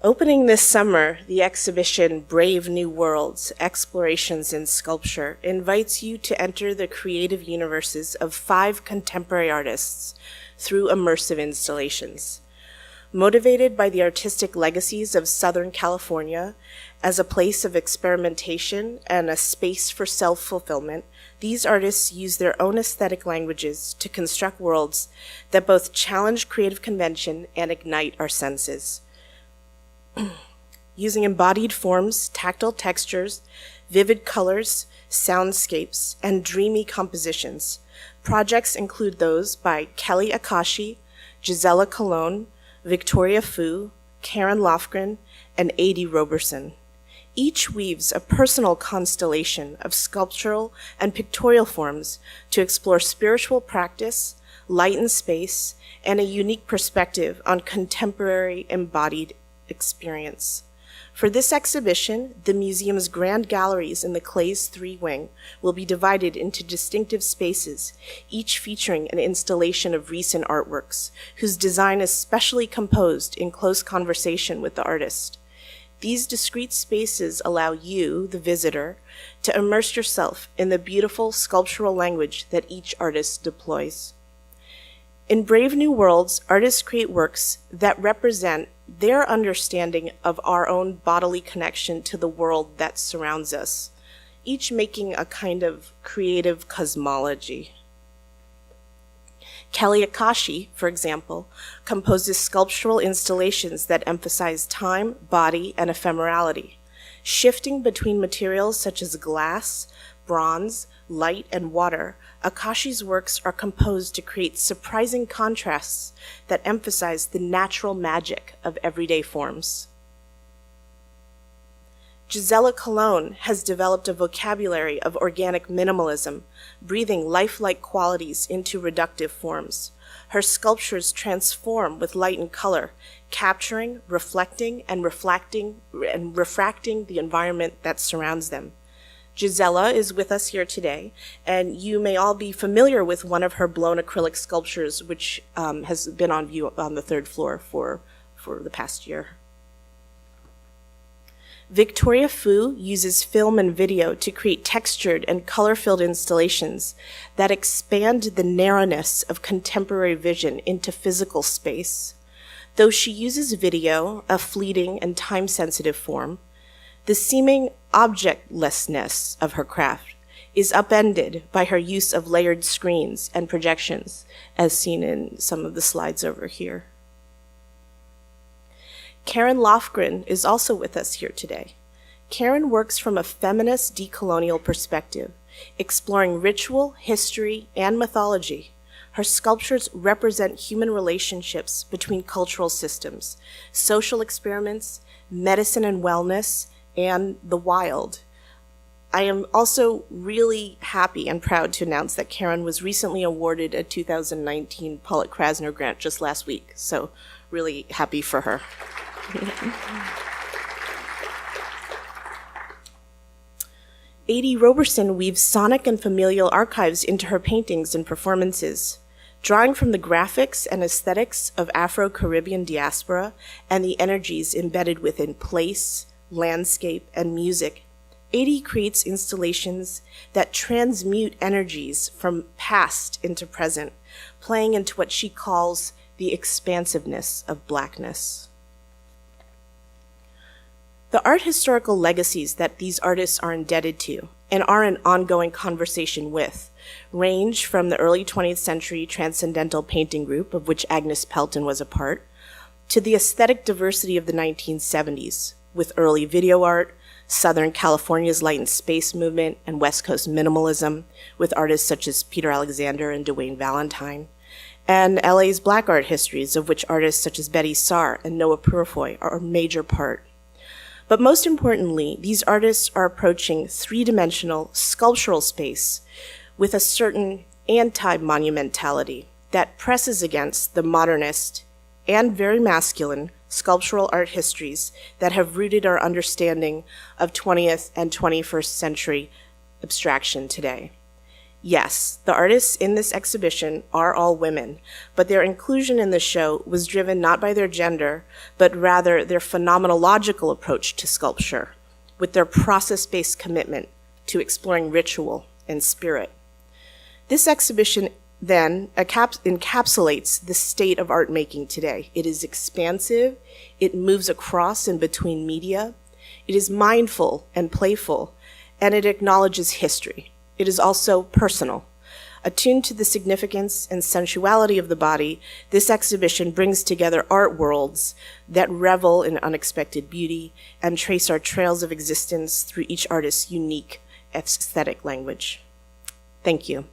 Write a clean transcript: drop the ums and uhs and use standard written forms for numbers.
Opening this summer, the exhibition Brave New Worlds, Explorations in Sculpture invites you to enter the creative universes of 5 contemporary artists through immersive installations. Motivated by the artistic legacies of Southern California as a place of experimentation and a space for self-fulfillment, these artists use their own aesthetic languages to construct worlds that both challenge creative convention and ignite our senses. Using embodied forms, tactile textures, vivid colors, soundscapes, and dreamy compositions, projects include those by Kelly Akashi, Gisela Colon, Victoria Fu, Karen Lofgren, and Adi Roberson. Each weaves a personal constellation of sculptural and pictorial forms to explore spiritual practice, light and space, and a unique perspective on contemporary embodied experience. For this exhibition, the museum's grand galleries in the Clay's 3 wing will be divided into distinctive spaces, each featuring an installation of recent artworks, whose design is specially composed in close conversation with the artist. These discrete spaces allow you, the visitor, to immerse yourself in the beautiful sculptural language that each artist deploys. In Brave New Worlds, artists create works that represent their understanding of our own bodily connection to the world that surrounds us, each making a kind of creative cosmology. Kelly Akashi, for example, composes sculptural installations that emphasize time, body, and ephemerality. Shifting between materials such as glass, bronze, light, and water, Akashi's works are composed to create surprising contrasts that emphasize the natural magic of everyday forms. Gisela Colon has developed a vocabulary of organic minimalism, breathing lifelike qualities into reductive forms. Her sculptures transform with light and color, capturing, reflecting, and refracting the environment that surrounds them. Gisela is with us here today, and you may all be familiar with one of her blown acrylic sculptures, which has been on view on the 3rd floor for the past year. Victoria Fu uses film and video to create textured and color-filled installations that expand the narrowness of contemporary vision into physical space. Though she uses video, a fleeting and time-sensitive form, the seeming objectlessness of her craft is upended by her use of layered screens and projections, as seen in some of the slides over here. Karen Lofgren is also with us here today. Karen works from a feminist decolonial perspective, exploring ritual, history, and mythology. Her sculptures represent human relationships between cultural systems, social experiments, medicine and wellness, and the wild. I am also really happy and proud to announce that Karen was recently awarded a 2019 Pollock Krasner grant just last week, so really happy for her. Adi Roberson weaves sonic and familial archives into her paintings and performances. Drawing from the graphics and aesthetics of Afro-Caribbean diaspora and the energies embedded within place, landscape, and music, Adi creates installations that transmute energies from past into present, playing into what she calls the expansiveness of Blackness. The art historical legacies that these artists are indebted to and are in ongoing conversation with range from the early 20th century transcendental painting group, of which Agnes Pelton was a part, to the aesthetic diversity of the 1970s, with early video art, Southern California's light and space movement, and West Coast minimalism, with artists such as Peter Alexander and Dwayne Valentine, and LA's Black art histories, of which artists such as Betty Saar and Noah Purifoy are a major part. But most importantly, these artists are approaching 3-dimensional sculptural space with a certain anti-monumentality that presses against the modernist and very masculine sculptural art histories that have rooted our understanding of 20th and 21st century abstraction today. Yes, the artists in this exhibition are all women, but their inclusion in the show was driven not by their gender, but rather their phenomenological approach to sculpture, with their process-based commitment to exploring ritual and spirit. This exhibition then encapsulates the state of art making today. It is expansive, it moves across and between media, it is mindful and playful, and it acknowledges history. It is also personal. Attuned to the significance and sensuality of the body, this exhibition brings together art worlds that revel in unexpected beauty and trace our trails of existence through each artist's unique aesthetic language. Thank you.